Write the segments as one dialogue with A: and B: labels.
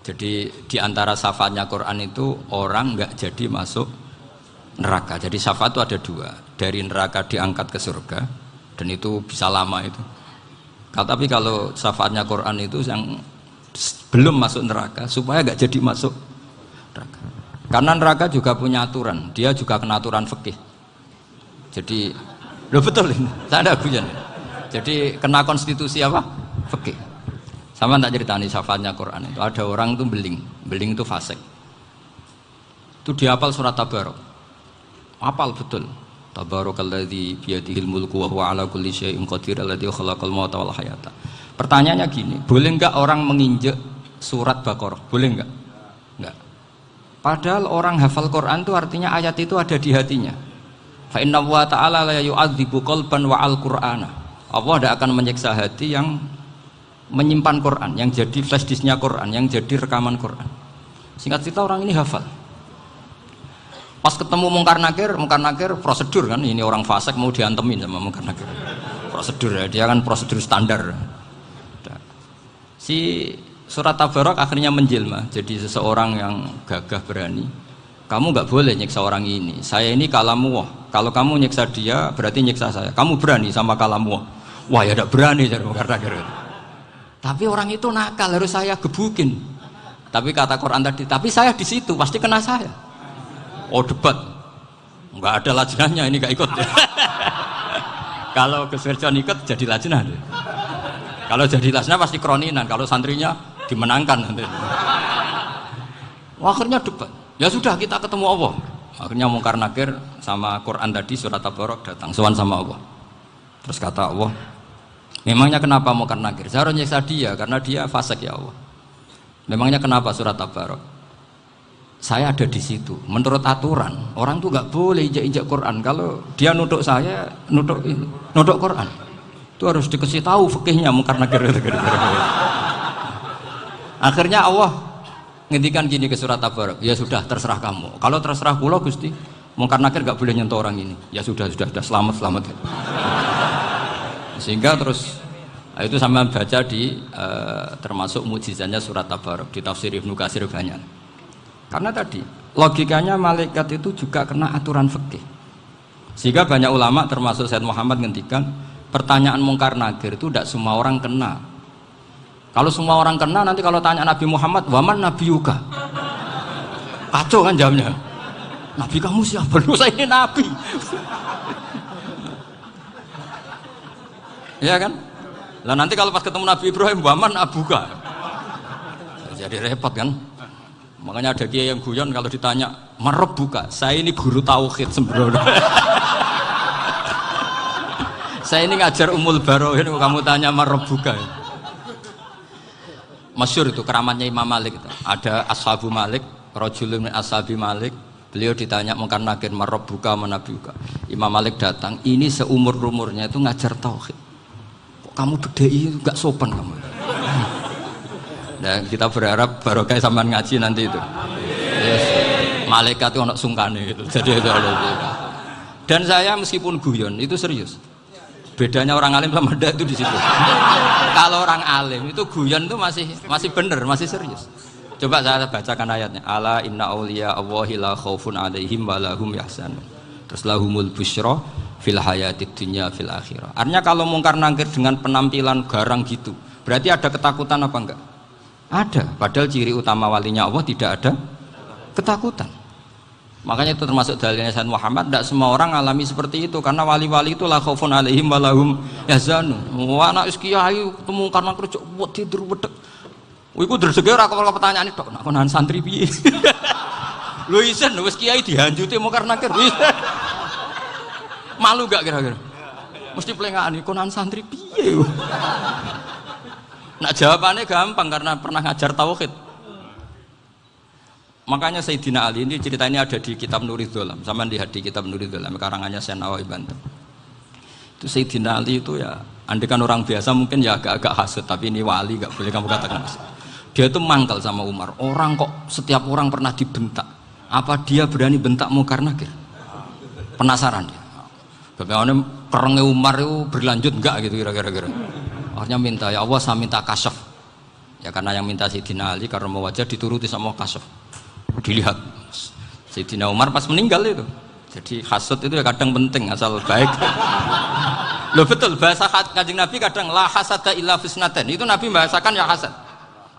A: Jadi di antara syafaatnya Quran itu orang nggak jadi masuk neraka. Jadi syafaat itu ada dua, dari neraka diangkat ke surga, dan itu bisa lama itu. Tapi kalau syafaatnya Quran itu yang belum masuk neraka supaya nggak jadi masuk neraka. Karena neraka juga punya aturan, dia juga kena aturan fikih. Jadi, lo betul ini, saya ada guyon. Jadi kena konstitusi apa? Fikih. Sama tak ceritani syafaatnya Quran itu, ada orang itu beling itu fasik. Itu dihafal surat Tabarok. Hafal betul. Tabarakalladzi biyadihil mulku wa huwa ala kulli syai'in qadir alladzi khalaqal mauta wal hayata. Pertanyaannya gini, boleh enggak orang menginjek surat Baqarah? Boleh enggak? Enggak. Padahal orang hafal Quran itu artinya ayat itu ada di hatinya. Fa inna wa ta'ala la yu'adzibu qalban wa al-Qur'ana. Allah tidak akan menyiksa hati yang menyimpan Quran, yang jadi flash disknya Quran, yang jadi rekaman Quran. Singkat cerita orang ini hafal. Pas ketemu Mungkar Nakir prosedur kan, ini orang fasik mau diantemin sama Mungkar Nakir. Prosedur ya, dia kan prosedur standar. Si surat Tabarok akhirnya menjelma jadi seseorang yang gagah berani. Kamu nggak boleh nyiksa orang ini. Saya ini kalamullah. Kalau kamu nyiksa dia berarti nyiksa saya. Kamu berani sama kalamullah. Wah ya tidak berani jadi Mungkar Nakir. Tapi orang itu nakal, harus saya gebukin. Tapi kata Quran tadi, tapi saya di situ pasti kena saya. Oh debat, nggak ada lajnahnya, ini nggak ikut. Kalau Gus Wirjon ikut jadi lajnah. Kalau jadi lajnah pasti kroninan. Kalau santrinya dimenangkan nanti. Akhirnya debat. Ya sudah kita ketemu Allah. Akhirnya Mungkar Nakir sama Quran tadi surat Tabarok datang, sowan sama Allah. Terus kata Allah, memangnya kenapa Mungkar Nakir? Saya harus nyiksa dia karena dia fasik ya Allah. Memangnya kenapa surat Tabarok? Saya ada di situ. Menurut aturan orang tuh nggak boleh injak-injak Quran. Kalau dia nutuk saya, nutuk Quran, itu harus dikasih tahu fikihnya Mungkar Nakir. Akhirnya Allah ngendikan gini ke surat Tabarok. Ya sudah terserah kamu. Kalau terserah kula Gusti, Mungkar Nakir nggak boleh nyentuh orang ini. Ya sudah selamat. Sehingga terus itu sama baca di termasuk mukjizatnya surat Tabarok di tafsir Ibnu Katsir banyak. Karena tadi logikanya malaikat itu juga kena aturan fikih. Sehingga banyak ulama termasuk Said Muhammad ngendikan pertanyaan Mungkar Nakir itu tidak semua orang kena. Kalau semua orang kena nanti kalau tanya Nabi Muhammad, waman nabiyuka? Kacau kan jawabnya. Nabi kamu siapa? Lu saya ini nabi. Ya kan? Lah nanti kalau pas ketemu Nabi Ibrahim, waman abuka? Jadi repot kan? Makanya ada kiai yang guyon kalau ditanya merebuka, saya ini guru tauhid sembrono. Saya ini ngajar Ummul Barohin, kamu tanya merebuka. Masyhur itu keramatnya Imam Malik itu. Ada Ashabu Malik, rajulun min ashabi Malik. Beliau ditanya Mungkar Nakir merebuka menabiuka. Imam Malik datang, ini seumur-umurnya itu ngajar tauhid. Kok kamu bedai enggak sopan kamu? Dan kita berharap barokah sampean ngaji nanti itu. Yes. Malaikat itu anak sungkane gitu. Jadi itu ada. Dan saya meskipun guyon itu serius. Bedanya orang alim sama ndak itu di situ. Kalau orang alim itu guyon itu masih bener, masih serius. Coba saya bacakan ayatnya. Ala inna auliya Allahi la khaufun alaihim wa lahum yahzanun. Terus lahumul busyra fil hayatid dunya fil akhirah. Artinya kalau Mungkar Nakir dengan penampilan garang gitu, berarti ada ketakutan apa enggak? Ada, padahal ciri utama walinya Allah tidak ada ketakutan. Makanya itu termasuk dalilnya Sayyid Muhammad, tidak semua orang alami seperti itu karena wali-wali itu la khaufun alaihim wa lahum yahzanun. Wah anak kiai ketemu karena kerja buat tidur wedek. Iku dreseke ora kok pertanyaan itu, nak konan santri piye? Lho isen wis kiai dihanjuti Mungkar Nakir. Malu gak kira-kira? Mesti pelengahan konan santri piye? Nah jawabannya gampang karena pernah ngajar tauhid. Makanya Sayyidina Ali ini cerita ini ada di kitab Nurul Dholam. Sama lihat di kitab Nurul Dholam karangannya Syekh Nawawi Banten. Itu Sayyidina Ali itu ya, andekan orang biasa mungkin ya agak-agak hasut, tapi ini wali gak boleh kamu katakan hasut. Dia itu mangkal sama Umar. Orang kok setiap orang pernah dibentak. Apa dia berani bentak Mungkar Nakir? Penasaran dia. Bagaimana kerengnya Umar itu berlanjut enggak gitu kira-kira. Akhirnya minta, ya Allah saya minta kasyaf. Ya karena yang minta Sayyidina Ali karena mau wajah dituruti sama kasuf. Dilihat Sayyidina Umar pas meninggal itu. Jadi hasud itu ya kadang penting asal baik. Loh betul bahasa Kanjeng Nabi kadang la hasada illa fisnaten. Itu Nabi bahasakan ya hasad.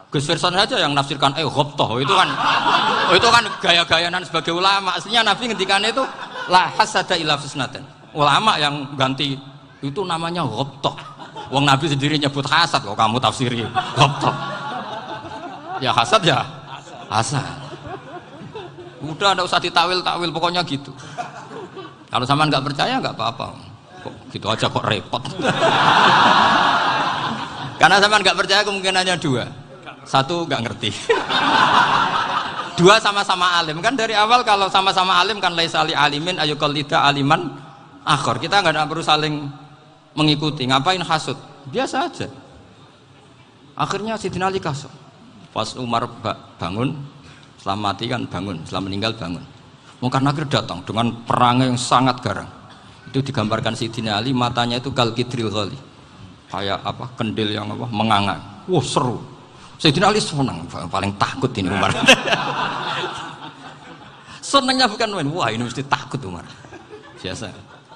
A: Gus Verson saja yang nafsirkan ghobtoh itu kan gaya-gayanan sebagai ulama. Aslinya Nabi ngendikannya itu la hasada illa fisnaten. Ulama yang ganti itu namanya ghobtoh. Wong Nabi sendiri nyebut hasad kok kamu tafsiri ghobtoh. Ya hasad ya hasad. Udah enggak usah ditawil-tawil pokoknya gitu. Kalau sampean nggak percaya nggak apa-apa. Kok gitu aja kok repot. Karena sampean nggak percaya kemungkinannya dua. Satu nggak ngerti. Dua sama-sama alim kan dari awal kalau sama-sama alim kan laisali alimin ayuqallida aliman akhor. Kita nggak perlu saling mengikuti. Ngapain hasud? Biasa aja. Akhirnya Sayyidina Ali kasut. Pas Umar bangun, setelah mati kan bangun, setelah meninggal bangun. Mungkar Nakir datang dengan perangai yang sangat garang. Itu digambarkan Sayyidina Ali matanya itu kal kidril ghali. Kayak apa? Kendil yang apa? Menganga. Wah, seru. Sayyidina Ali senang, paling takut ini Umar. Senangnya bukan main. Wah, ini mesti takut Umar. Biasa.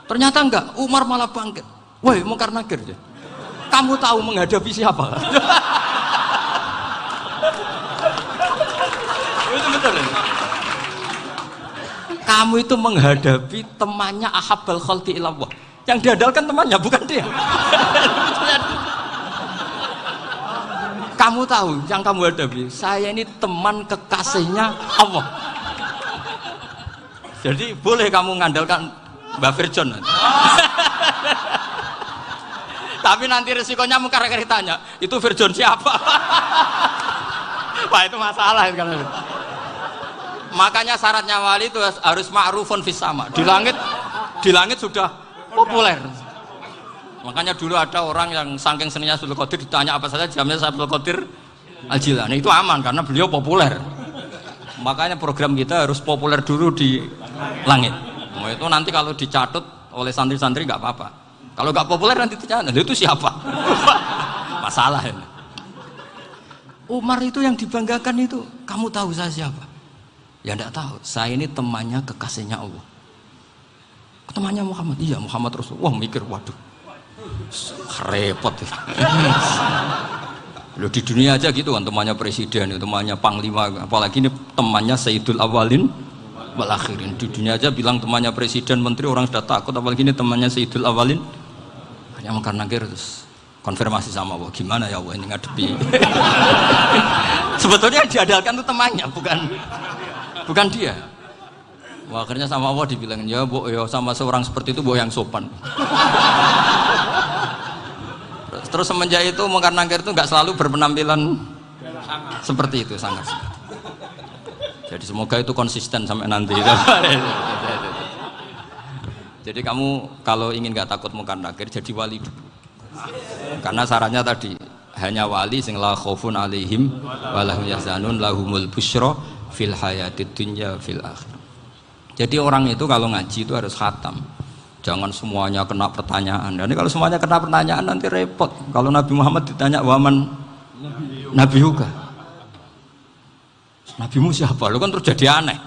A: Ternyata enggak, Umar malah bangkit. Woi, Mungkar Nakir. Kamu tahu menghadapi siapa? Itu betul ya? Kamu itu menghadapi temannya ahabbal khalqi ilallah. Yang diandalkan temannya bukan dia. Kamu tahu yang kamu hadapi, saya ini teman kekasihnya Allah. Jadi boleh kamu mengandalkan Mbak Virjon. Tapi nanti resikonya Mungkar Nakir tanya, itu Virjon siapa? Wah, itu masalah kan. Makanya syaratnya wali itu harus ma'rufun fis sama. Di langit sudah populer. Makanya dulu ada orang yang saking seninya Abdul Qadir ditanya apa saja jamnya Abdul Qadir Al-Jilani, itu aman karena beliau populer. Makanya program kita harus populer dulu di langit. Nah, itu nanti kalau dicatut oleh santri-santri nggak apa-apa. Kalau nggak populer nanti dicatat, itu siapa? Masalah ini. Umar itu yang dibanggakan itu, kamu tahu saya siapa? Ya enggak tahu, saya ini temannya kekasihnya Allah. Temannya Muhammad, iya Muhammad Rasulullah. Wah mikir, waduh, repot. Loh di dunia aja gitu kan, temannya presiden, temannya panglima, apalagi ini temannya Sayyidul Awalin wal Akhirin. Di dunia aja bilang temannya presiden, menteri, orang sudah takut, apalagi ini temannya Sayyidul Awalin. Hanya Mungkar Nakir terus konfirmasi sama Allah, gimana ya Allah ini ngadepi. Sebetulnya yang diandalkan itu temannya, bukan dia. Wah, akhirnya sama Allah dibilang, ya bu, ya sama seorang seperti itu bu yang sopan. Terus semenjak itu Mungkar Nakir itu nggak selalu berpenampilan seperti itu, sangat. Jadi semoga itu konsisten sampai nanti. Jadi kamu kalau ingin nggak takut Mungkar Nakir, jadi wali dulu. Karena syaratnya tadi hanya wali sing la khaufun alaihim wa lahum yahzanun lahumul busyra fil hayatid dunya fil akhir. Jadi orang itu kalau ngaji itu harus khatam. Jangan semuanya kena pertanyaan. Dan kalau semuanya kena pertanyaan nanti repot. Kalau Nabi Muhammad ditanya waman Nabi juga. Nabimu siapa? Lu kan terus jadi aneh.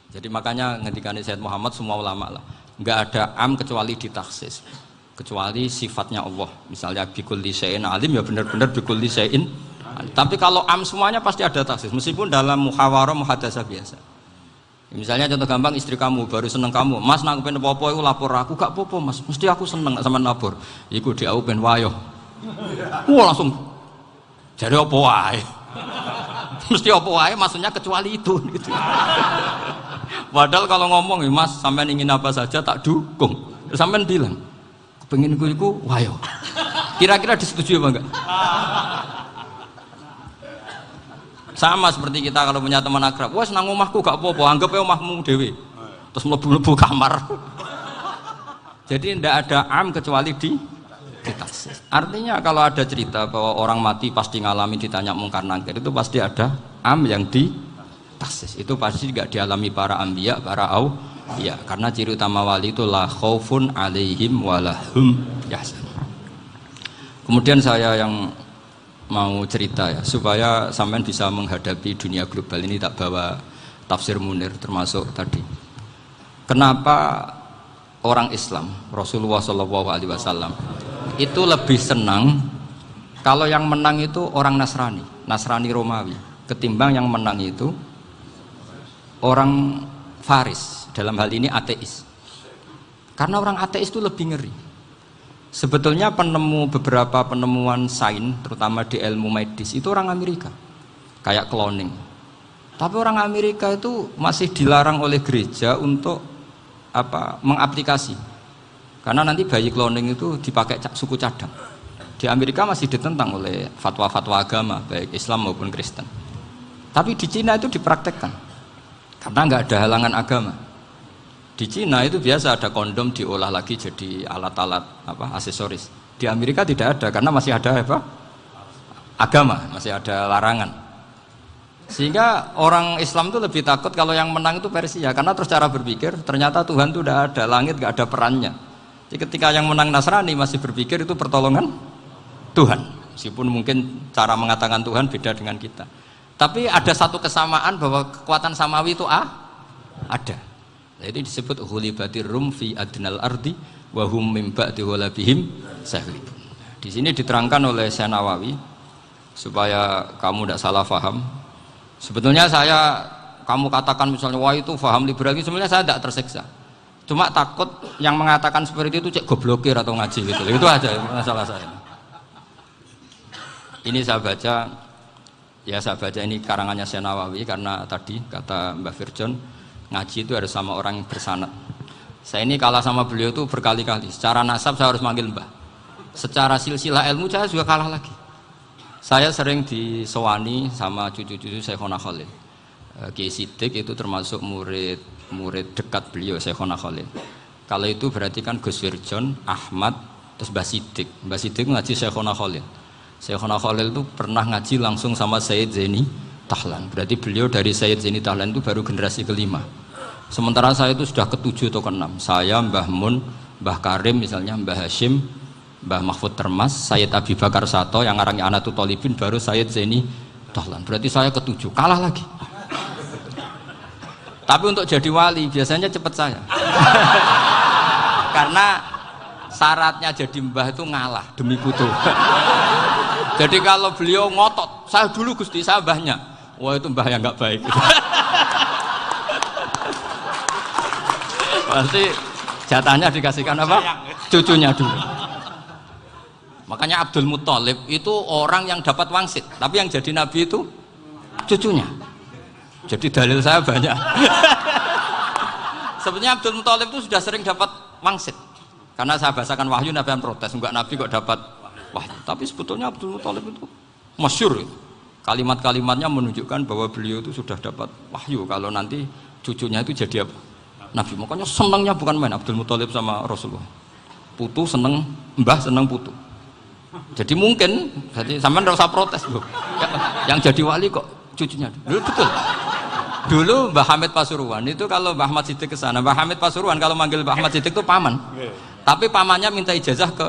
A: Jadi makanya ngendikane Sayyid Muhammad semua ulama lah, enggak ada am kecuali ditaksis. Kecuali sifatnya Allah, misalnya bikulli syai'in alim ya benar-benar bikulli syai'in. Tapi kalau am semuanya pasti ada taksis, meskipun dalam muhawarah muhadasah biasa. Misalnya contoh gampang, istri kamu baru seneng kamu, mas nak pengen apa-apa itu lapor aku, gak apa-apa mas, mesti aku seneng sama lapor. Iku dia aku pengen wayo. Wah langsung jadi apa wae. Mesti apa wae, maksudnya kecuali itu. Gitu. Padahal kalau ngomong, mas sampean ingin apa saja tak dukung. Sampean bilang. Pengen iku wayo. Kira-kira disetujui apa enggak? Sama seperti kita kalau punya teman akrab, wes nang omahku gak apa-apa, anggap ya omahmu dhewe. Terus mlebu-mlebu kamar. Jadi tidak ada am kecuali ditaksis. Artinya kalau ada cerita bahwa orang mati pasti ngalami ditanya Mungkar Nakir, itu pasti ada am yang ditaksis. Itu pasti enggak dialami para anbiya, para ya, karena ciri utama wali itu la khaufun alaihim walahum yahzanun. Kemudian saya yang mau cerita ya supaya sampean bisa menghadapi dunia global ini, tak bawa tafsir Munir termasuk tadi. Kenapa orang Islam Rasulullah SAW itu lebih senang kalau yang menang itu orang Nasrani Romawi ketimbang yang menang itu orang Faris, dalam hal ini ateis. Karena orang ateis itu lebih ngeri. Sebetulnya beberapa penemuan sains, terutama di ilmu medis, itu orang Amerika, kayak cloning. Tapi orang Amerika itu masih dilarang oleh gereja untuk mengaplikasi. Karena nanti bayi cloning itu dipakai suku cadang. Di Amerika masih ditentang oleh fatwa-fatwa agama, baik Islam maupun Kristen. Tapi di Cina itu dipraktekkan, karena nggak ada halangan agama. Di Cina itu biasa ada kondom diolah lagi jadi alat-alat aksesoris. Di Amerika tidak ada karena masih ada agama, masih ada larangan. Sehingga orang Islam itu lebih takut kalau yang menang itu Persia, karena terus cara berpikir ternyata Tuhan itu tidak ada, langit nggak ada perannya. Jadi ketika yang menang Nasrani masih berpikir itu pertolongan Tuhan, meskipun mungkin cara mengatakan Tuhan beda dengan kita. Tapi ada satu kesamaan bahwa kekuatan samawi itu ada. Nah, itu disebut ghulibatir rum fi adnal ardi wa hum min ba'di ghalabihim sahlibun. Di sini diterangkan oleh Syekh Nawawi supaya kamu tidak salah paham. Sebetulnya kamu katakan misalnya wah itu paham liberal, sebenarnya saya tidak tersiksa. Cuma takut yang mengatakan seperti itu cek goblokir atau ngaji gitu. Itu aja masalah saya. Ini saya baca ini karangannya Syekh Nawawi karena tadi kata Mbah Firjon ngaji itu harus sama orang yang bersanad. Saya ini kalah sama beliau itu berkali-kali. Secara nasab saya harus manggil Mbah. Secara silsilah ilmu saya juga kalah lagi. Saya sering disewani sama cucu-cucu Syekhona Khalil. Kiai Siddiq itu termasuk murid dekat beliau Syekhona Khalil. Kalau itu berarti kan Gus Firjon, Ahmad, terus Mbah Siddiq. Mbah Siddiq ngaji Syekhona Khalil. Syekhona Khalil itu pernah ngaji langsung sama Sayyid Zaini Tahlan. Berarti beliau dari Sayyid Zaini Tahlan itu baru generasi kelima. Sementara saya itu sudah ke-7 atau ke-6. Saya, Mbah Mun, Mbah Karim misalnya, Mbah Hashim, Mbah Mahfud Termas, Sayyid Abi Bakar Sato yang ngarangnya Anatul Thalibin, baru Sayyid Zaini Tahlan. Berarti saya ke-7, kalah lagi. Tapi untuk jadi wali biasanya cepat saya. Karena syaratnya jadi mbah itu ngalah demi putu. Jadi kalau beliau ngotot, saya dulu Gusti, saya mbahnya. Wah itu mbah yang nggak baik. Pasti jatahnya dikasihkan apa? Cucunya dulu. Makanya Abdul Muthalib itu orang yang dapat wangsit, tapi yang jadi nabi itu cucunya. Jadi dalil saya banyak. Sebenarnya Abdul Muthalib itu sudah sering dapat wangsit. Karena saya bahasakan wahyu, nabi yang protes, enggak nabi kok dapat wahyu. Tapi sebetulnya Abdul Muthalib itu masyhur. Kalimat-kalimatnya menunjukkan bahwa beliau itu sudah dapat wahyu kalau nanti cucunya itu jadi apa? Nabi. Makanya senangnya bukan main Abdul Muthalib sama Rasulullah. Putu seneng, mbah seneng putu. Jadi mungkin, jadi sampean enggak usah protes loh. Yang jadi wali kok cucunya. Dulu betul. Dulu Mbah Hamid Pasuruan itu kalau Mbah Ahmad Siddiq ke sana, Mbah Hamid Pasuruan kalau manggil Mbah Ahmad Siddiq itu paman. Tapi pamannya minta ijazah ke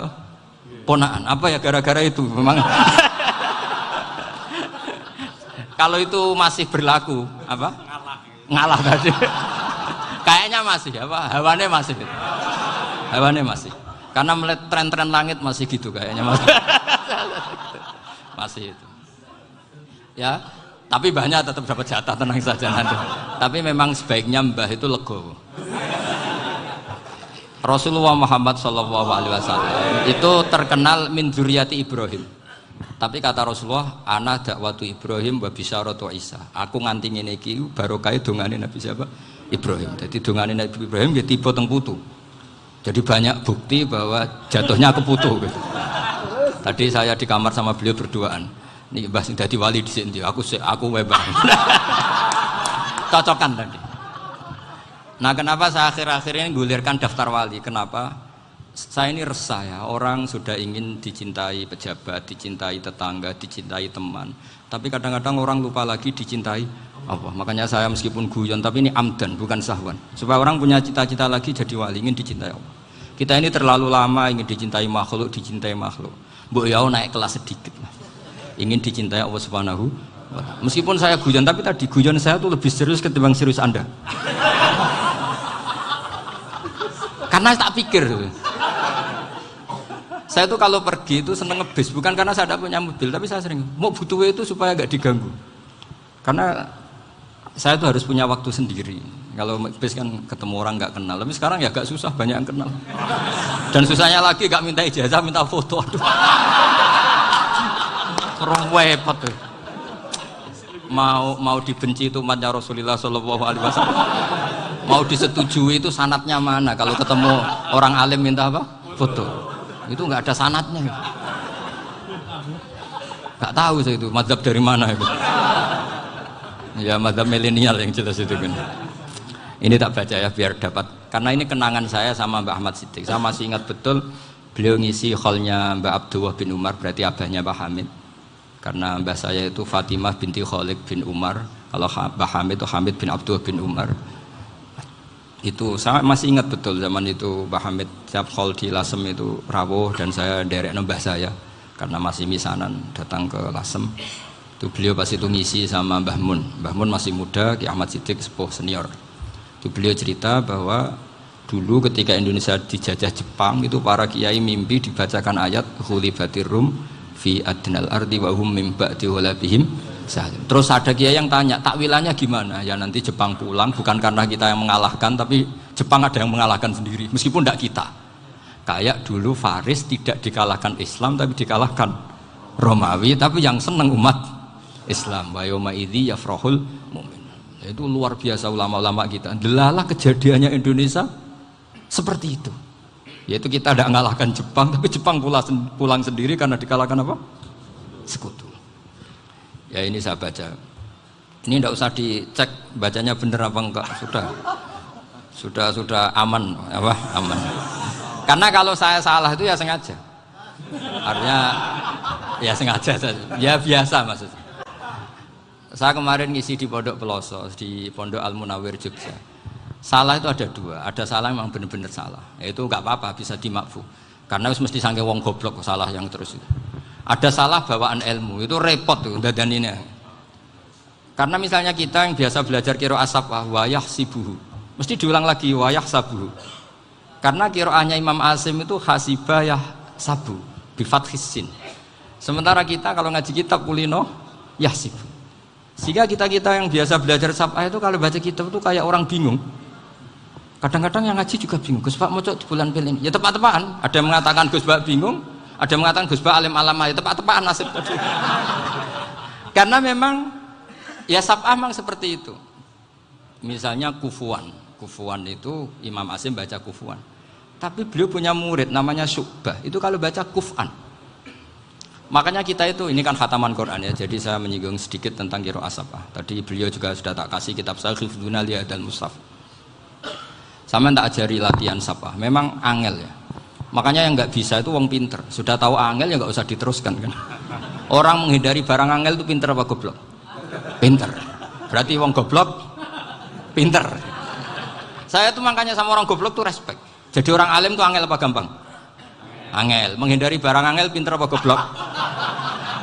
A: ponaan. Apa ya gara-gara itu memang. Kalau itu masih berlaku apa? Ngalah tadi. Kayaknya masih apa? Hawane masih. Hawane masih. Karena melihat tren-tren langit masih gitu kayaknya masih. Masih itu. Ya, tapi mbahnya tetap dapat jatah, tenang saja nanti. Tapi memang sebaiknya mbah itu legowo. Rasulullah Muhammad SAW itu terkenal min dzurriyyati Ibrahim. Tapi kata Rasulullah, ana dakwatu Ibrahim wa bisyaratu Isa. Aku nganti ngene iki barokah dongane Nabi siapa? Ibrahim. Jadi dongane Nabi Ibrahim ya tiba teng putu. Jadi banyak bukti bahwa jatuhnya ke putu gitu. Tadi saya di kamar sama beliau berduaan. Nih Mbah sing dadi wali di sini, aku webang. Cocokan tadi. Nah, kenapa saya akhir-akhir ini gulirkan daftar wali? Kenapa? Saya ini resah ya, orang sudah ingin dicintai pejabat, dicintai tetangga, dicintai teman. Tapi kadang-kadang orang lupa lagi dicintai Allah. Makanya saya meskipun guyon, tapi ini amdan, bukan sahwan. Supaya orang punya cita-cita lagi jadi wali, ingin dicintai Allah. Kita ini terlalu lama ingin dicintai makhluk, dicintai makhluk. Mbok ya naik kelas sedikit lah. ingin dicintai Allah Subhanahu wa Ta'ala. Meskipun saya guyon, tapi tadi guyon saya tuh lebih serius ketimbang serius Anda. Karena tak pikir. Saya tuh kalau pergi itu seneng ngebis, bukan karena saya tidak punya mobil, tapi saya sering mau butuh itu supaya gak diganggu. Karena saya tuh harus punya waktu sendiri. Kalau bis kan ketemu orang nggak kenal, tapi sekarang ya agak susah, banyak yang kenal. Dan susahnya lagi nggak minta ijazah, minta foto. Aduh, repot tuh. Mau dibenci itu umatnya Rasulullah Shallallahu Alaihi Wasallam. Mau disetujui itu sanatnya mana? Kalau ketemu orang alim minta apa? Foto. Itu nggak ada sanatnya. Nggak tahu saya itu mazhab dari mana itu. Ya mazhab milenial yang jelas itu kan. Ini tak baca ya biar dapat, karena ini kenangan saya sama Mbak Ahmad Siddiq. Saya masih ingat betul beliau ngisi kholnya Mbak Abdullah bin Umar, berarti abahnya Mbak Hamid. Karena mbah saya itu Fatimah binti Khalid bin Umar, kalau Mbak Hamid itu Hamid bin Abdullah bin Umar. Itu saya masih ingat betul zaman itu Mbak Hamid tiap khol di Lasem itu rawuh dan saya derek mbah saya karena masih misanan datang ke Lasem. Itu beliau pas itu ngisi sama Mbah Mun. Mbah Mun masih muda, Ki Ahmad Siddiq sepuh senior. Itu beliau cerita bahwa dulu ketika Indonesia dijajah Jepang itu para kiai mimpi dibacakan ayat ghulibatir rum fi adnal ardi wa hum mim ba'di ghalabihim salim. Terus ada kiai yang tanya, takwilannya gimana? Ya nanti Jepang pulang bukan karena kita yang mengalahkan, tapi Jepang ada yang mengalahkan sendiri meskipun tidak kita. Kayak dulu Faris tidak dikalahkan Islam tapi dikalahkan Romawi, tapi yang senang umat Islam. Wa yauma idzi yafrahul mu'min. Itu luar biasa ulama-ulama kita. Delalah kejadiannya Indonesia seperti itu. Yaitu kita tidak mengalahkan Jepang, tapi Jepang pulang sendiri karena dikalahkan apa? Sekutu. Ya ini saya baca. Ini tidak usah dicek bacanya benar apa enggak. Sudah aman apa? Aman. Karena kalau saya salah itu ya sengaja. Artinya ya sengaja saja. Ya biasa maksudnya. Saya kemarin ngisi di Pondok Peloso, di Pondok Al Munawir Jogja. Salah itu ada dua, ada salah memang benar-benar salah. Itu nggak apa-apa, bisa dimakfu. Karena mesti sangke wong goblok salah yang terus itu. Ada salah bawaan ilmu, itu repot tuh dadaninnya. Karena misalnya kita yang biasa belajar qiraah sabah wayah sibuhu, mesti diulang lagi wayah sabuhu. Karena qiraahnya Imam Asim itu hasibah yah sabu, bifathis sin. Sementara kita kalau ngaji kitab kulino yahsibu. Sehingga kita yang biasa belajar sabah itu kalau baca kitab itu kayak orang bingung. Kadang-kadang yang ngaji juga bingung. Gus Pak mau di bulan pilih. Ya tepat-tepatan. Ada yang mengatakan Gus Pak bingung, ada yang mengatakan Gus Pak alim alamah. Ya tepat-tepatan nasib tadi. Karena memang ya sabah memang seperti itu. Misalnya kufuan. Kufuan itu Imam Asim baca kufuan. Tapi beliau punya murid namanya Syu'bah. Itu kalau baca kuf'an. Makanya kita itu, ini kan khataman Quran ya, jadi saya menyinggung sedikit tentang qiraah sabah. Tadi beliau juga sudah tak kasih kitab saya Hifdzuna Liya dan Mushaf. Sama tak ajari latihan sabah, memang angel ya. Makanya yang nggak bisa itu wong pinter, sudah tahu angel ya nggak usah diteruskan kan. Orang menghindari barang angel itu pinter apa goblok? Pinter. Berarti wong goblok pinter. Saya tuh makanya sama orang goblok tuh respect. Jadi orang alim tuh angel apa gampang? Angel. Menghindari barang angel pinter apa goblok?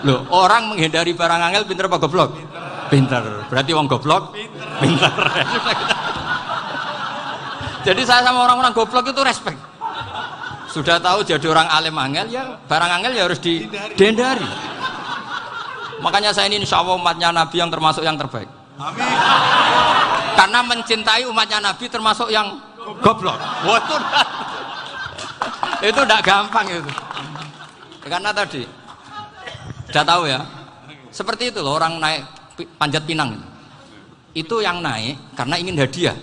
A: Loh, orang menghindari barang angel pinter apa goblok? Pinter. Berarti wong goblok pinter. Jadi saya sama orang-orang goblok itu respect. Sudah tahu jadi orang alim angel ya barang angel ya harus dihindari. Makanya saya ini insya Allah umatnya Nabi yang termasuk yang terbaik. Amin. Karena mencintai umatnya Nabi termasuk yang goblok. Waduh. Itu tidak gampang itu. Karena tadi sudah tahu ya. Seperti itu loh orang naik panjat pinang itu yang naik karena ingin hadiah.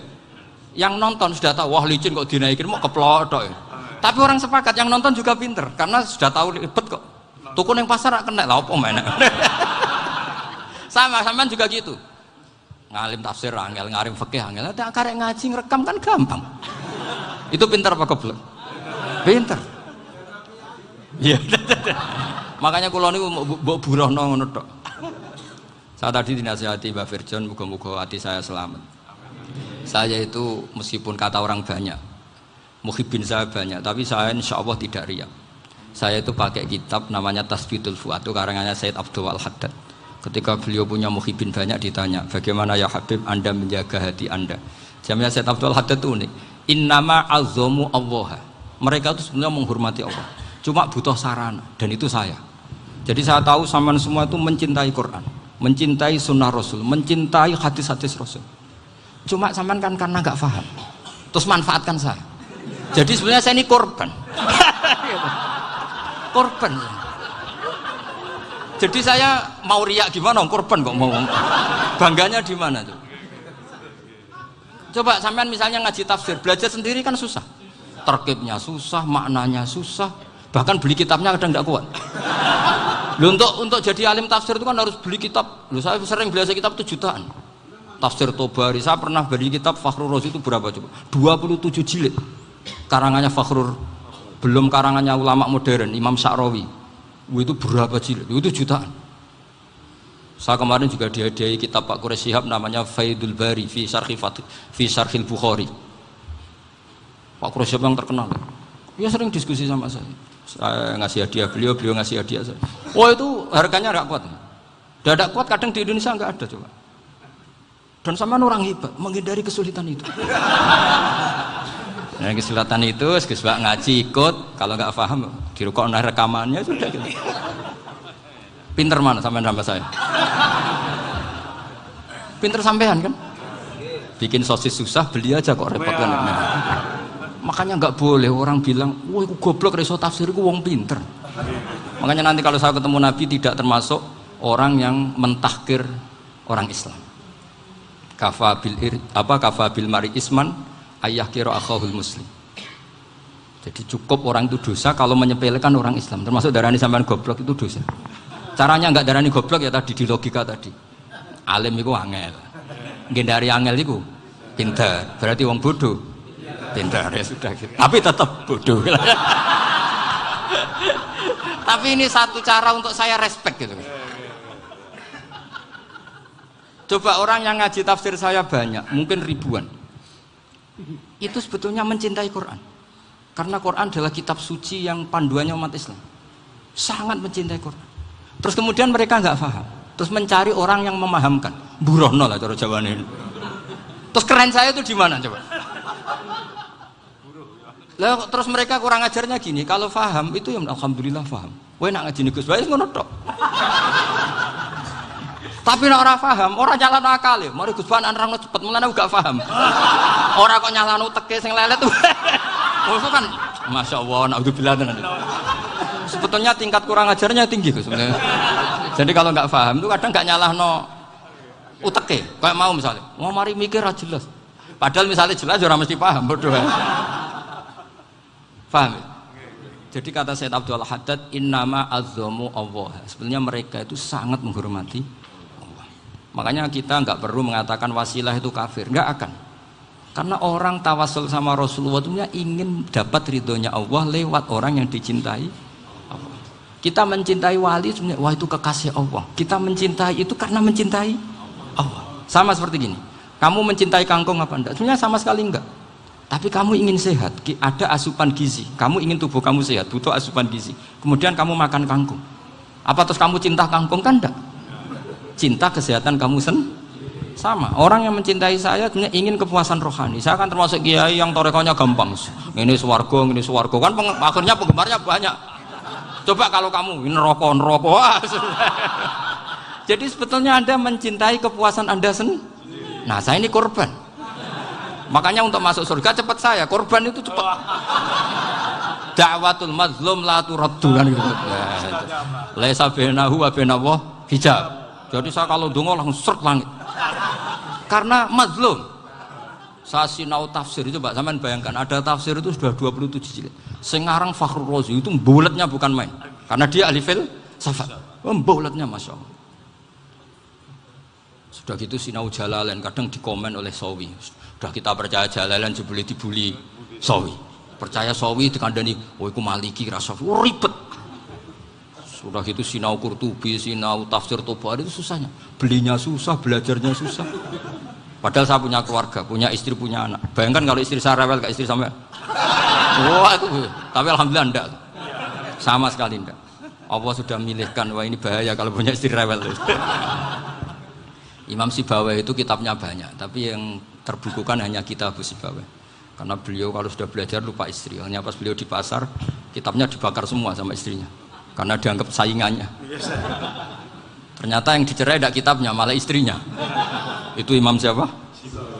A: Yang nonton sudah tahu wah licin kok dinaikin mau keplodok ya. Tapi orang sepakat yang nonton juga pinter karena sudah tahu ribet kok. Tukun yang pasar kena lah apa mana. Sama juga gitu. Ngalim tafsir angel, ngalim fikih angel. Ada karek ngaji ngerekam kan gampang. Itu pinter apa goblok? Pinter. Iya. Makanya kula niku mbok burohno ngono tok. Saya tadi dinasihati Mbak Firjon, muga-muga hati saya selamat. Saya itu meskipun kata orang banyak, muhibbin saya banyak, tapi saya insya Allah tidak riya. Saya itu pakai kitab namanya Tasbitul Fuad, itu karangannya Said Abdul Al-Haddad. Ketika beliau punya muhibin banyak ditanya, bagaimana ya Habib Anda menjaga hati Anda? Jamnya Said Abdul Haddad itu unik. Innama azzamu Allah. Mereka itu sebenarnya menghormati Allah. Cuma butuh sarana, dan itu saya. Jadi saya tahu sampean semua itu mencintai Quran, mencintai sunnah Rasul, mencintai hadis-hadis Rasul. Cuma sampean kan karena nggak paham, terus manfaatkan saya. Jadi sebenarnya saya ini korban. Korban. Jadi saya mau riak gimana? Korban kok mau. Bangganya di mana tuh? Coba sampean misalnya ngaji tafsir, belajar sendiri kan susah. Terkibnya susah, maknanya susah, bahkan beli kitabnya kadang tidak kuat. Loh, untuk jadi alim tafsir itu kan harus beli kitab. Loh, saya sering belajar kitab itu jutaan. Tafsir Tobari, saya pernah beli kitab Fakhrur Razi itu berapa coba? 27 jilid. Karangannya Fakhrur, belum karangannya ulama modern, Imam Sa'rawi. Itu berapa jilid? Itu jutaan. Saya kemarin juga dihadiahi kitab Pak Quraish Shihab namanya Faidul Bari fi Syarhil Bukhari. Pak Quraish Shihab yang terkenal. Dia sering diskusi sama saya ngasih hadiah beliau ngasih hadiah saya. Oh itu harganya nggak kuat. Tidak kuat kadang di Indonesia nggak ada coba. Dan sama orang hebat menghindari kesulitan itu. Nah, kesulitan itu sebab ngaji ikut, kalau nggak paham dirukok rekamannya sudah gitu. Pinter mana sampean sama saya? Pinter sampean kan? Bikin sosis susah, beli aja kok repot kan. Nah, makanya nggak boleh orang bilang, wah aku goblok reso tafsir, aku wong pinter. Makanya nanti kalau saya ketemu Nabi tidak termasuk orang yang mentahkir orang Islam. Kafabil mari isman ayah kira akhahul muslim. Jadi cukup orang itu dosa kalau menyepelekan orang Islam, termasuk darani sampean goblok itu dosa. Caranya nggak darani goblok ya tadi di logika tadi. Alim itu angel, gendari angel itu pinter, berarti wong bodoh pinter ya sudah gitu. Tapi tetap bodoh. Tapi ini satu cara untuk saya respect gitu. Coba orang yang ngaji tafsir saya banyak, mungkin ribuan. Itu sebetulnya mencintai Quran. Karena Quran adalah kitab suci yang panduannya umat Islam. Sangat mencintai Quran. Terus kemudian mereka nggak paham. Terus mencari orang yang memahamkan. Burono lah cara Jawa ini. Terus keren saya itu di mana coba? Lah terus mereka kurang ajarnya gini, kalau paham itu ya alhamdulillah paham. Kowe nak ngaji Gus bae ngono tok. Tapi nek ora paham, ora nyalano akale. Mari Gus Ban nerangno cepet mulane gak paham. Ora kok nyalano teke sing lelet. Maksud kan masyaallah naudzubillah tenan. Sebetulnya tingkat kurang ajarnya tinggi Gus sebenarnya. Jadi kalau nggak paham itu kadang nggak nyalahno uteke. Kayak mau misalnya, mau mari mikir aja jelas. Padahal misalnya jelas ora mesti paham, bodoh. Paham? Jadi kata Said Abdul Haddad, innama azzamu Allah. Sebenarnya mereka itu sangat menghormati Allah. Makanya kita nggak perlu mengatakan wasilah itu kafir, nggak akan. Karena orang tawasul sama Rasulullah itu ingin dapat ridhonya Allah lewat orang yang dicintai Allah. Kita mencintai wali sebenarnya, wah itu kekasih Allah. Kita mencintai itu karena mencintai Allah. Sama seperti gini, kamu mencintai kangkung apa enggak? Sebenarnya sama sekali enggak. Tapi kamu ingin sehat, ada asupan gizi. Kamu ingin tubuh kamu sehat, butuh asupan gizi. Kemudian kamu makan kangkung. Apa terus kamu cinta kangkung? Kan enggak. Cinta kesehatan kamu sama. Orang yang mencintai saya sebenarnya ingin kepuasan rohani. Saya kan termasuk kiai yang torekonya gampang. Ini swarga, kan akhirnya penggemarnya banyak. Coba kalau kamu ini neraka. Jadi sebetulnya Anda mencintai kepuasan Anda sendiri. Nah, saya ini korban. Makanya untuk masuk surga cepat saya, korban itu cepat. Da'watul mazlum la turaddu kan gitu. Laisa bainahu wa bainallah hijab. Jadi saya kalau dongo langsung seret langit. Karena mazlum. Saya sinau tafsir itu Pak, sampean bayangkan ada tafsir itu sudah 27 jilid. Sekarang Fakhrur Razi itu bulatnya bukan main. Karena dia ahli filsafat. Bulatnya Masya Allah. Sudah gitu sinau Jalalain kadang dikomen oleh Sawi. Sudah kita percaya Jalalain boleh dibully Sawi. Percaya Sawi dikandani, oh iku Maliki rasa ribet. Sudah gitu sinau Qurtubi, sinau tafsir Tobari itu susahnya. Belinya susah, belajarnya susah. Padahal saya punya keluarga, punya istri, punya anak. Bayangkan kalau istri saya rewel kayak istri sampai. Wah itu, tapi alhamdulillah enggak. Sama sekali enggak. Allah sudah milihkan, wah ini bahaya kalau punya istri rewel. Imam Sibawai itu kitabnya banyak, tapi yang terbukukan hanya kitab Sibawai. Karena beliau kalau sudah belajar lupa istri. Hanya pas beliau di pasar, kitabnya dibakar semua sama istrinya. Karena dianggap saingannya. Ternyata yang dicerai tidak kitabnya, malah istrinya. Itu Imam siapa?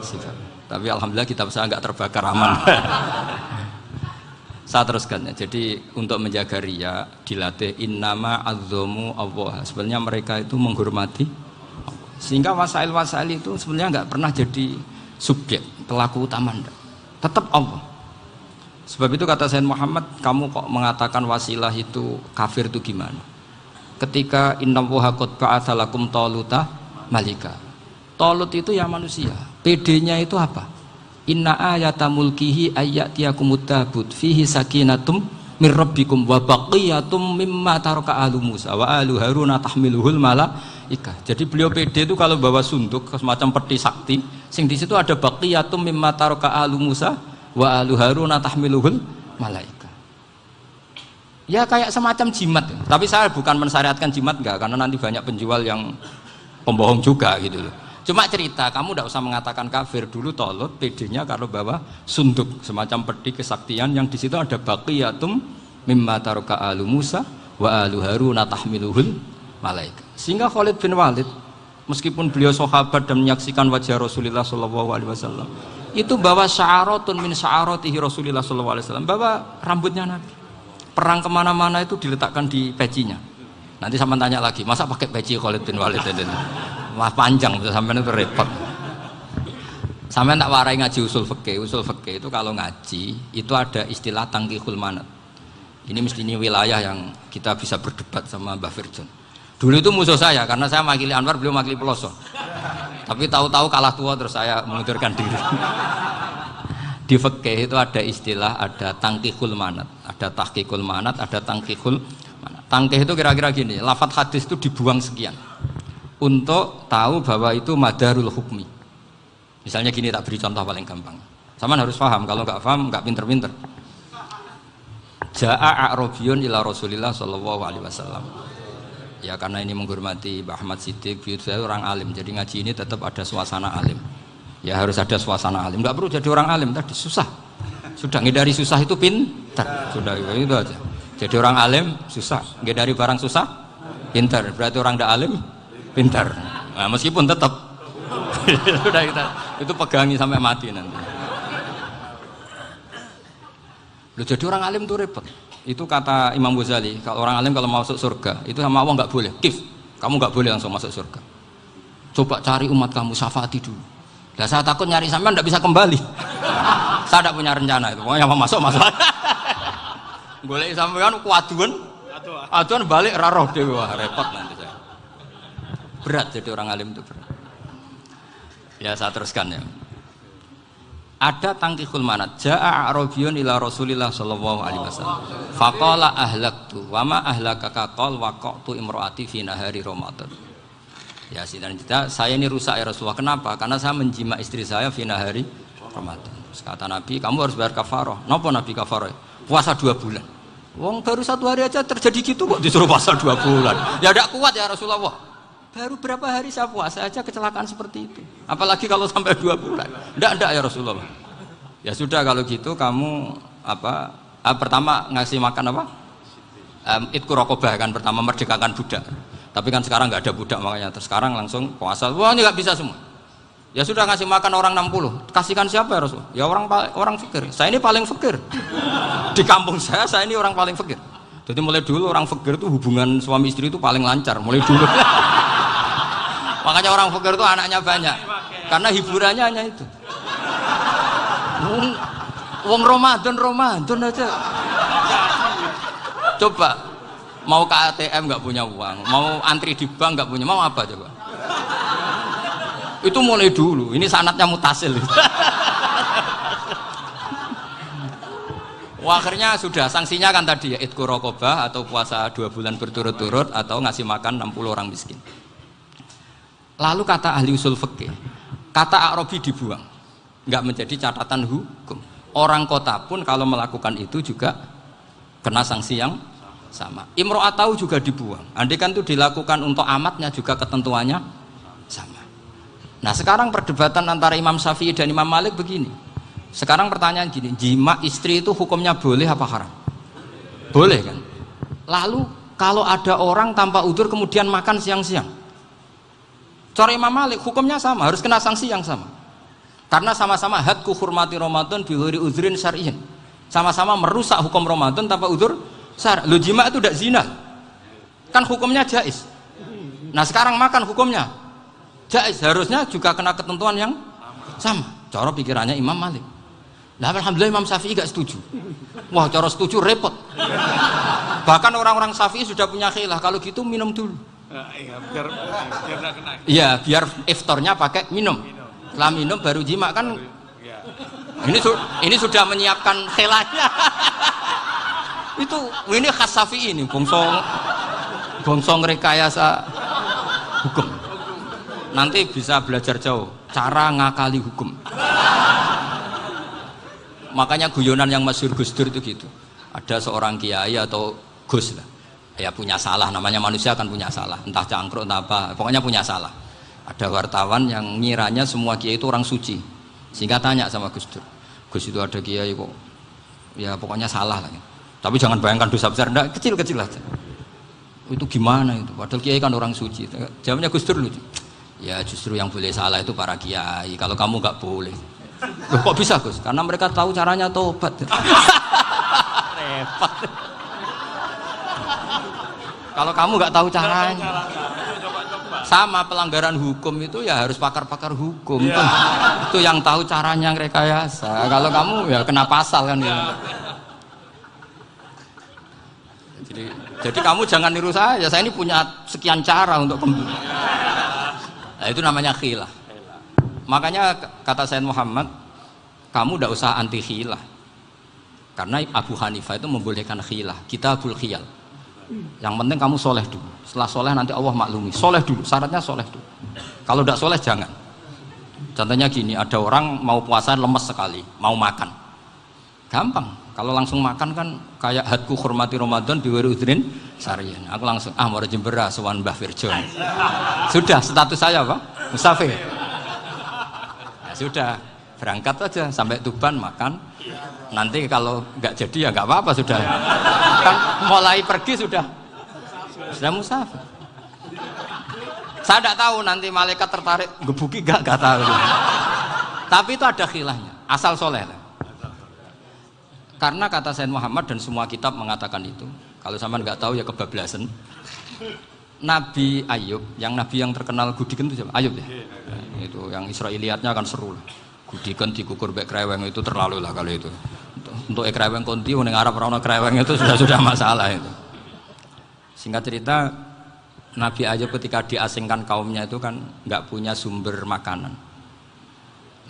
A: Sibawai. Tapi alhamdulillah kitab saya nggak terbakar, aman. Saya teruskan ya. Jadi untuk menjaga riya dilatih innama azzamu Allah. Sebenarnya mereka itu menghormati Allah. Sehingga wasail-wasail itu sebenarnya nggak pernah jadi subjek pelaku utama, enggak. Tetap Allah. Sebab itu kata Sayyid Muhammad, kamu kok mengatakan wasilah itu kafir itu gimana? Ketika innallaha qad ba'atsa lakum taluta malika. Talut itu ya manusia. PD-nya itu apa? Inna ayata mulkihi ayyatiyakumut tabut fihi sakinatum mir rabbikum wa baqiyatum mimma taraka alu Musa wa alu Haruna tahmiluhul malaika. Jadi beliau PD itu kalau bawa sunduk semacam peti sakti, sing di situ ada baqiyatum mimma taraka alu Musa wa alu Haruna tahmiluhul malaika. Ya kayak semacam jimat. Tapi saya bukan mensyariatkan jimat enggak, karena nanti banyak penjual yang pembohong juga gitu loh. Cuma cerita, kamu tidak usah mengatakan kafir. Dulu Tolut PD-nya kalau bawa sunduk semacam peti kesaktian yang di situ ada baqiyatum mimma taraka alu Musa wa alu Haruna tahmiluhul malaika. Sehingga Khalid bin Walid meskipun beliau sahabat dan menyaksikan wajah Rasulullah SAW, itu bawa sya'aratun min sya'aratihi Rasulullah SAW, bawa rambutnya Nabi. Perang kemana-mana itu diletakkan di pecinya. Nanti sama tanya lagi, masa pakai peci Khalid bin Walid ini? Wah panjang, sampai itu repot. Sampai tak warai ngaji usul fikih. Usul fikih itu kalau ngaji itu ada istilah tangkihul manat. Ini mesti ini wilayah yang kita bisa berdebat sama Mbah Firjon. Dulu itu musuh saya karena saya makili Anwar, beliau makili Peloso. Tapi tahu-tahu kalah tua terus saya mengundurkan diri. Di fikih itu ada istilah, ada tangkihul manat, ada tahqiqul manat, ada tangkihul manat. Tangkih itu kira-kira gini, lafadz hadis itu dibuang sekian untuk tahu bahwa itu madarul hukmi. Misalnya gini, tak beri contoh paling gampang. Sama harus paham, kalau nggak paham nggak pinter-pinter. Ja'a a'rabiyun ila Rasulillah sallallahu alaihi wasallam. Ya karena ini menghormati Mbah Ahmad Siddiq, saya orang alim, jadi ngaji ini tetap ada suasana alim. Ya harus ada suasana alim. Nggak perlu jadi orang alim tadi, susah. Sudah ngedari susah itu pintar. Sudah itu aja. Jadi orang alim susah, ngedari barang susah pintar. Berarti orang tidak alim pintar. Nah, meskipun tetap sudah itu pegangi sampai mati nanti. Loh, jadi orang alim itu repot. Itu kata Imam Ghazali, kalau orang alim kalau mau masuk surga itu sama Allah nggak boleh. Kif, kamu nggak boleh langsung masuk surga. Coba cari umat kamu, syafaati dulu. Nah, saya takut nyari sampean nggak bisa kembali. Saya tidak punya rencana itu. Pokoknya mau masuk. Golek sampean kuaduan, aduan balik raroh dewe, repot nanti saya. Berat jadi orang alim itu berat. Ya saya teruskan ya. Ada tangkihul manat. Ja'a a'rabiyun ila Rasulillah sallallahu alaihi wasallam. Faqala ahlaktu wa ma ahlakaka qal waqa'tu imraati fi nahari Ramadan. Ya sidang kita, saya ini rusak ya Rasulullah. Kenapa? Karena saya menjima istri saya fi nahari Ramadan. Kata Nabi, kamu harus bayar kafarah. Napa Nabi kafarah? Puasa 2 bulan. Wong baru 1 hari aja terjadi gitu kok disuruh puasa 2 bulan. Ya tidak kuat ya Rasulullah. Baru berapa hari saya puasa aja kecelakaan seperti itu. Apalagi kalau sampai 2 bulan. Enggak ya Rasulullah. Ya sudah kalau gitu kamu apa? Pertama ngasih makan apa? Idku raqabah kan, pertama merdekakan budak. Tapi kan sekarang nggak ada budak makanya. Terus sekarang langsung puasa. Wah ini nggak bisa semua. Ya sudah ngasih makan orang 60. Kasihkan siapa ya Rasulullah? Ya orang fakir. Saya ini paling fakir. Di kampung saya ini orang paling fakir. Jadi mulai dulu orang fakir itu hubungan suami istri itu paling lancar. Mulai dulu. Makanya orang fakir itu anaknya banyak. Karena hiburannya hanya itu. Wong Ramadan aja. Coba mau ke ATM nggak punya uang, mau antri di bank nggak punya, mau apa coba? Itu mulai dulu. Ini sanatnya mutasil. Wah, akhirnya sudah sanksinya kan tadi ya idku raqabah atau puasa 2 bulan berturut-turut atau ngasih makan 60 orang miskin. Lalu kata ahli usul fikih, kata a'rabi dibuang, nggak menjadi catatan hukum. Orang kota pun kalau melakukan itu juga kena sanksi yang sama. Imro'atahu juga dibuang. Andai kan itu dilakukan untuk amatnya juga ketentuannya sama. Nah sekarang perdebatan antara Imam Syafi'i dan Imam Malik begini. Sekarang pertanyaan gini, jima istri itu hukumnya boleh apa haram? Boleh kan? Lalu kalau ada orang tanpa udzur kemudian makan siang-siang, cara Imam Malik hukumnya sama, harus kena sanksi yang sama. Karena sama-sama hadku hurmati Ramadan bi ghairi udzrin syar'iyyin. Sama-sama merusak hukum Ramadan tanpa udzur syar'. Lu jima itu tidak zina. Kan hukumnya jaiz. Nah, sekarang makan hukumnya jaiz, harusnya juga kena ketentuan yang sama. Cara pikirannya Imam Malik. Nah, alhamdulillah Imam Syafi'i gak setuju. Wah, cara setuju repot. Bahkan orang-orang Syafi'i sudah punya khilaf, kalau gitu minum dulu.
B: Iya, biar kena.
A: Iya, biar iftarnya pakai minum. Setelah minum baru jima kan. Ini sudah menyiapkan khilafnya. Ini khas Syafi'i ini, bongsong rekayasa hukum. Nanti bisa belajar jauh cara ngakali hukum. Makanya guyonan yang masyhur Gus Dur itu gitu. Ada seorang kiai atau Gus lah, ya punya salah, namanya manusia kan punya salah, entah cangkruk entah apa, pokoknya punya salah. Ada wartawan yang ngiranya semua kiai itu orang suci, sehingga tanya sama Gus Dur, Gus itu ada kiai kok, ya pokoknya salah lah. Tapi jangan bayangkan dosa besar, enggak, kecil-kecil aja. Itu gimana itu? Padahal kiai kan orang suci. Jawabnya Gus Dur lucu. Ya justru yang boleh salah itu para kiai. Kalau kamu nggak boleh. Loh, kok bisa Gus? Karena mereka tahu caranya tobat. Repot. Kalau kamu nggak tahu caranya. Sama pelanggaran hukum itu ya harus pakar-pakar hukum. Ya. Itu yang tahu caranya rekayasa. Kalau kamu ya kena pasal kan ya. Jadi kamu jangan niru saya ini punya sekian cara untuk kembali. Nah, itu namanya khilaf. Makanya kata Sayyid Muhammad, kamu tidak usah anti khilaf. Karena Abu Hanifah itu membolehkan khilaf, kitabul khiyal. Yang penting kamu soleh dulu. Setelah soleh nanti Allah maklumi. Soleh dulu, syaratnya soleh dulu. Kalau tidak soleh jangan. Contohnya gini, ada orang mau puasa lemes sekali, mau makan. Gampang. Kalau langsung makan kan kayak hadku hormati Ramadan biwari udrin syar'iyyin. Aku langsung mau jembera sowan Mbah Firjon. Sudah status saya apa? Musafir. Ya sudah, berangkat aja sampai Tuban makan. Nanti kalau nggak jadi ya nggak apa-apa sudah. Kan mulai pergi sudah musafir. Saya tidak tahu nanti malaikat tertarik gebuki nggak tahu. Tapi itu ada khilafnya. Asal soleh lah. Karena kata Sayyid Muhammad dan semua kitab mengatakan itu. Kalau sama nggak tahu ya kebablasan. Nabi Ayub, nabi yang terkenal Gudiken itu siapa? Ayub ya. Itu yang Israiliyatnya akan seru lah. Gudiken dikukur bek kreweng itu terlalu lah kalau itu. Untuk kreweng konti ning Arab ora ono kreweng itu sudah masalah itu. Singkat cerita, Nabi Ayub ketika diasingkan kaumnya itu kan nggak punya sumber makanan.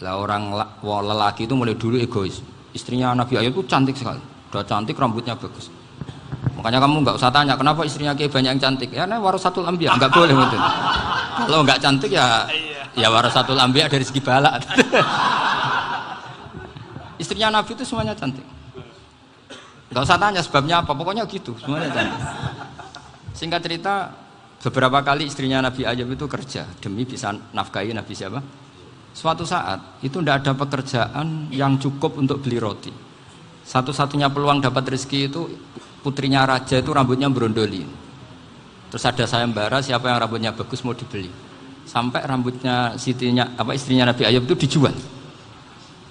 A: Lah orang lelaki itu mulai dulu egois. Istrinya Nabi Ayub itu cantik sekali, udah cantik, rambutnya bagus. Makanya kamu nggak usah tanya kenapa istrinya kayak banyak yang cantik. Ya, warasatul anbiya, nggak boleh betul. Kalau nggak cantik ya warasatul anbiya dari segi balak. Istrinya Nabi itu semuanya cantik. Nggak usah tanya sebabnya apa, pokoknya gitu, semuanya cantik. Singkat cerita, beberapa kali istrinya Nabi Ayub itu kerja demi bisa nafkahi Nabi siapa? Suatu saat itu tidak ada pekerjaan yang cukup untuk beli roti. Satu-satunya peluang dapat rezeki itu putrinya raja itu rambutnya berondoli. Terus ada sayembara siapa yang rambutnya bagus mau dibeli. Sampai rambutnya istrinya Nabi Ayub itu dijual.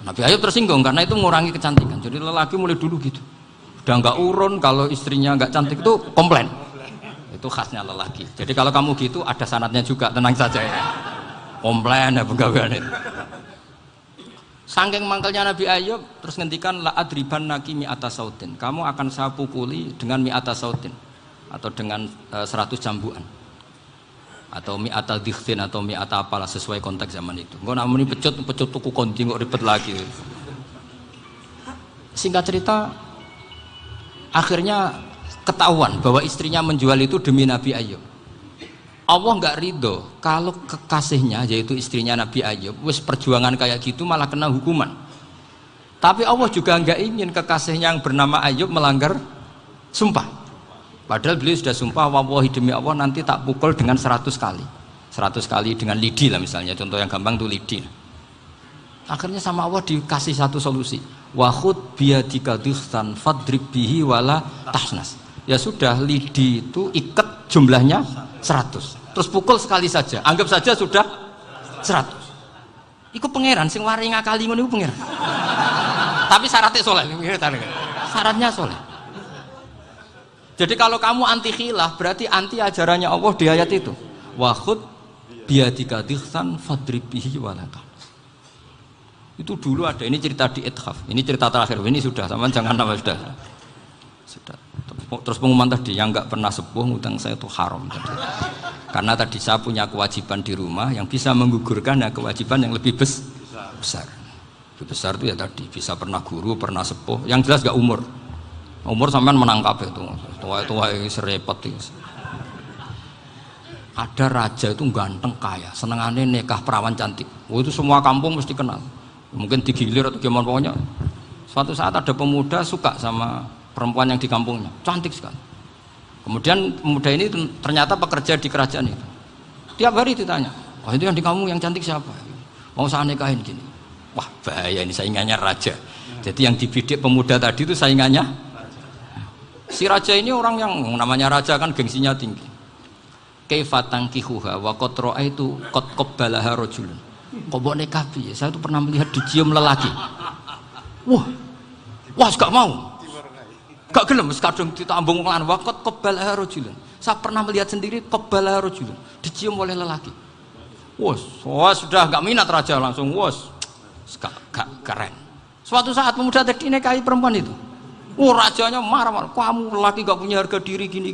A: Nabi Ayub tersinggung karena itu mengurangi kecantikan. Jadi lelaki mulai dulu gitu. Udah nggak urun kalau istrinya nggak cantik itu komplain. Itu khasnya lelaki. Jadi kalau kamu gitu ada sanatnya juga, tenang saja ya. Komplain ya pegawaian itu. Saking mangkelnya Nabi Ayub terus ngendikan la adriban naki mi'ata sautin. Kamu akan saya pukuli dengan mi'ata sautin atau dengan 100 jambuan. Atau mi'ata dikhtin atau mi'ata apalah sesuai konteks zaman itu. Engko nak muni pecut tuku konti kok ribet lagi. Singkat cerita akhirnya ketahuan bahwa istrinya menjual itu demi Nabi Ayub. Allah nggak ridho kalau kekasihnya yaitu istrinya Nabi Ayub wis perjuangan kayak gitu malah kena hukuman. Tapi Allah juga nggak ingin kekasihnya yang bernama Ayub melanggar sumpah. Padahal beliau sudah sumpah, wallahi demi Allah nanti tak pukul dengan 100 kali. 100 kali dengan lidi lah misalnya, contoh yang gampang tuh lidi. Akhirnya sama Allah dikasih satu solusi. Wa khud biyadika dikhtan fadrib bihi wala tahnas. Ya sudah, lidi itu ikat jumlahnya 100. Terus pukul sekali saja. Anggap saja sudah 100. Iku pangeran sing wari ngakali ngono iku pangeran. Tapi syaratnya soleh. Syaratnya soleh. Jadi kalau kamu anti khilaf berarti anti ajarannya Allah di ayat itu. Wa khud biyadika dikhtan fadrib bihi wala tahnas. Itu dulu ada, ini cerita di Ithaf, ini cerita terakhir, ini sudah, sama jangan nama sudah. Terus pengumuman tadi, yang nggak pernah sepuh ngutang saya itu haram tadi. Karena tadi saya punya kewajiban di rumah yang bisa menggugurkan ya kewajiban yang lebih besar. Lebih besar itu ya tadi, bisa pernah guru, pernah sepuh, yang jelas nggak umur. Umur sampean menangkap itu, tua-tua serepot itu. Ada raja itu ganteng kaya, senengannya nikah perawan cantik. Oh, itu semua kampung mesti kenal. Mungkin digilir atau gimana pokoknya. Suatu saat ada pemuda suka sama perempuan yang di kampungnya, cantik sekali. Kemudian pemuda ini ternyata pekerja di kerajaan itu. Tiap hari ditanya, wah itu yang di kamu yang cantik siapa? Mau saya nikahin gini. Wah bahaya ini, saingannya raja. Jadi yang dibidik pemuda tadi itu saingannya. Si raja ini orang yang namanya raja kan gengsinya tinggi. Kaifatan kihuha wa qad ra'aitu qad qabbalaha rajulun. Kok mbok nikah piye? Saya tuh pernah melihat dicium lelaki. Wah, gak mau. Gak gelem kadung ditambung lan waqat qabbalaha rajulun. Saya pernah melihat sendiri qabbalaha rajulun, dicium oleh lelaki. Wah, sudah gak minat raja langsung gak keren. Suatu saat pemuda tadi nikahi perempuan itu. Rajanya marah-marah. Kamu lelaki gak punya harga diri gini.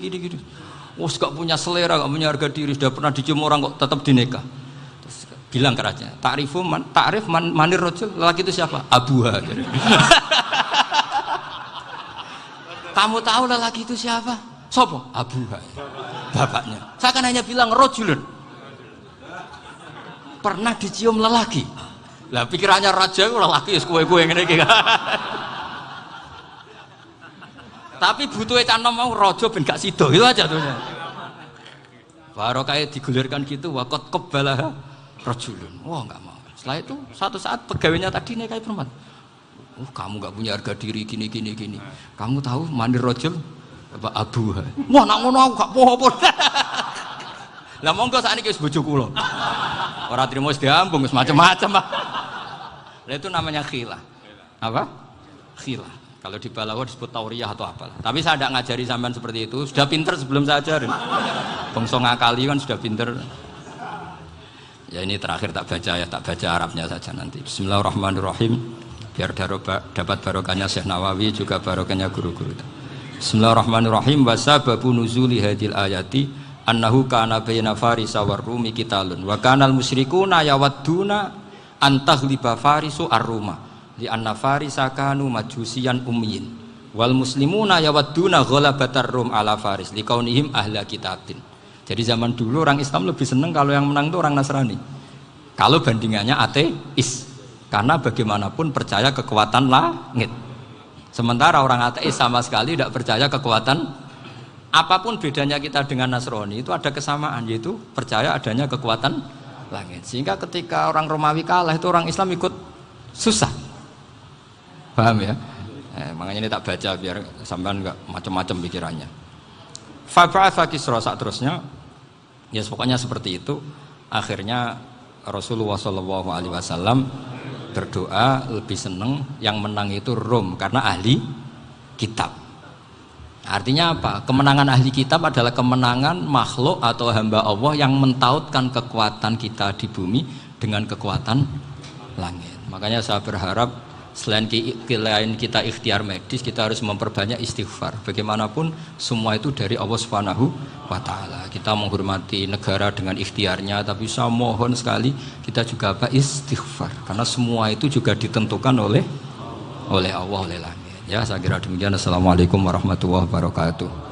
A: Gak punya selera, gak punya harga diri, sudah pernah dicium orang kok tetap dinikah. Bilang ke raja, ta'rif manir rajul, lelaki itu siapa? Abuha. Kamu tahu lelaki itu siapa? Sopo? Abuha. Bapaknya. Saya kan hanya bilang rajulun. Pernah dicium lelaki. Lah pikirannya raja itu lelaki kue-kue ngene iki. Tapi butuhe canom mau raja ben gak sida itu aja tuh. Baru kayak digulirkan gitu waqat qabbalah rajulun. Wah nggak mau. Setelah itu suatu saat pegawainya tadi nikahi perempuan. Kamu nggak punya harga diri gini. Kamu tahu mandir rajul apa abuha. Wah nak ngono aku gak apa-apa. Lah monggo sakniki wis bojo kula. Ora trimo wis diambung wis macam-macam. Lah itu namanya khilah. Apa? Khilah. Kalau di Balawa disebut tauriyah atau apalah. Tapi saya tidak ngajari sampean seperti itu. Sudah pinter sebelum saya ajarin. Bangsa ngakali kan sudah pinter. Ya ini terakhir tak baca Arabnya saja nanti. Bismillahirrahmanirrahim. Biar dapat barokahnya Syekh Nawawi juga barokahnya guru-guru. Bismillahirrahmanirrahim. Wasababu nuzuli hadil ayati annahu kana baina farisa war rumi qitalun wa kanal musyrikuna yawadduna antaghliba farisu ar-ruma li anna farisa kanu majusiyan ummiyin wal muslimuna yawadduna ghalabatar rum ala faris liqaunihim ahla kitabin. Jadi zaman dulu orang Islam lebih senang kalau yang menang itu orang Nasrani. Kalau bandingannya ateis, karena bagaimanapun percaya kekuatan langit. Sementara orang ateis sama sekali tidak percaya kekuatan. Apapun bedanya kita dengan Nasrani itu ada kesamaan, yaitu percaya adanya kekuatan langit. Sehingga ketika orang Romawi kalah itu orang Islam ikut susah. Paham ya? Makanya ini tak baca biar sampean enggak macam-macam pikirannya. Fab'atha Kisra saat terusnya, ya pokoknya seperti itu. Akhirnya Rasulullah SAW berdoa lebih senang yang menang itu Rom karena ahli kitab. Artinya apa? Kemenangan ahli kitab adalah kemenangan makhluk atau hamba Allah yang mentautkan kekuatan kita di bumi dengan kekuatan langit. Makanya saya berharap selain kita ikhtiar medis, kita harus memperbanyak istighfar. Bagaimanapun semua itu dari Allah Subhanahu wa Ta'ala. Kita menghormati negara dengan ikhtiarnya, tapi saya mohon sekali kita juga istighfar, karena semua itu juga ditentukan oleh Allah, oleh langit. Ya, saya kira demikian. Assalamualaikum warahmatullahi wabarakatuh.